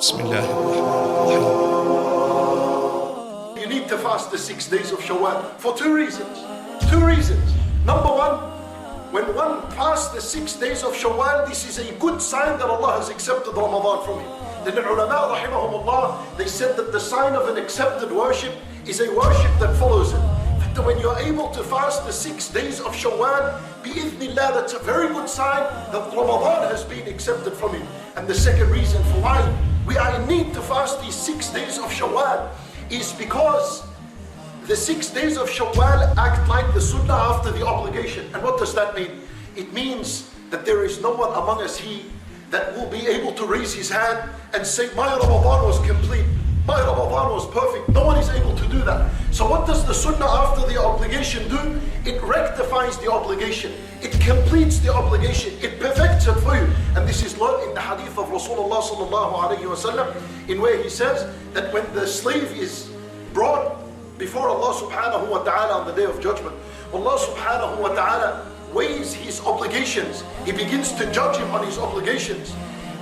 You need to fast the 6 days of Shawwal for two reasons. Two reasons. Number one, when one fasts the 6 days of Shawwal, this is a good sign that Allah has accepted Ramadan from him. The ulama, rahimahumullah, they said that the sign of an accepted worship is a worship that follows it. That when you're able to fast the 6 days of Shawwal, bi'idhnillah, that's a very good sign that Ramadan has been accepted from him. And the second reason for why we are in need to fast these 6 days of Shawwal is because the 6 days of Shawwal act like the sunnah after the obligation. And what does that mean? It means that there is no one among us here that will be able to raise his hand and say, my Ramadan was complete, my Ramadan was perfect. No one is able to do that. So what does the sunnah after the obligation do? It rectifies the obligation. It completes the obligation. It perfects it for you. And this is learned in the hadith of Rasulullah sallallahu alayhi wa sallam, in where he says that when the slave is brought before Allah subhanahu wa ta'ala on the day of judgment, Allah subhanahu wa ta'ala weighs his obligations. He begins to judge him on his obligations.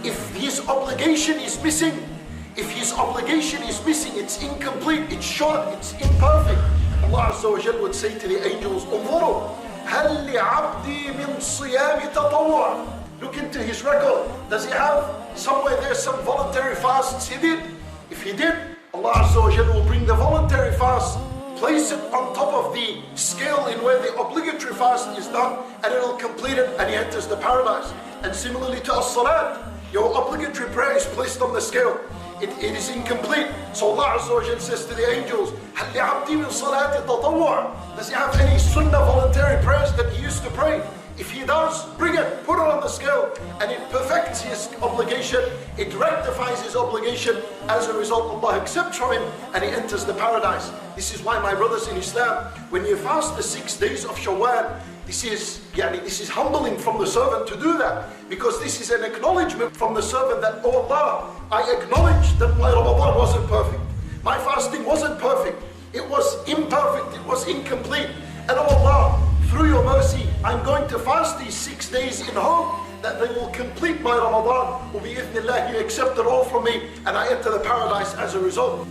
If his obligation is missing, it's incomplete, it's short, it's imperfect, Allah Azza wa Jal would say to the angels, انظروا هل لعبدي من صيام تطوع. Look into his record. Does he have somewhere there some voluntary fasts he did? If he did, Allah Azza wa Jal will bring the voluntary fast, place it on top of the scale in where the obligatory fast is done, and it will complete it, and he enters the paradise. And similarly to as-salat, your obligatory prayer is placed on the scale. It is incomplete. So Allah Azza wa Jal says to the angels, هَلْ لِعَبْدِي مِنْ صَلَاةِ تَطَوُّعٍ. Does he have any sunnah voluntary prayers that he used to pray? If he does, bring it, put it on the scale, and it perfects his obligation, it rectifies his obligation. As a result, Allah accepts from him and he enters the paradise. This is why, my brothers in Islam, when you fast the 6 days of Shawwal, this is humbling from the servant to do that, because this is an acknowledgement from the servant that, oh Allah, I acknowledge that my Ramadan wasn't perfect, my fasting wasn't perfect, it was imperfect, it was incomplete, and oh Allah, through your mercy, I'm going to fast these 6 days in hope that they will complete my Ramadan. Bi-idhnillah, you accept it all from me, and I enter the paradise as a result.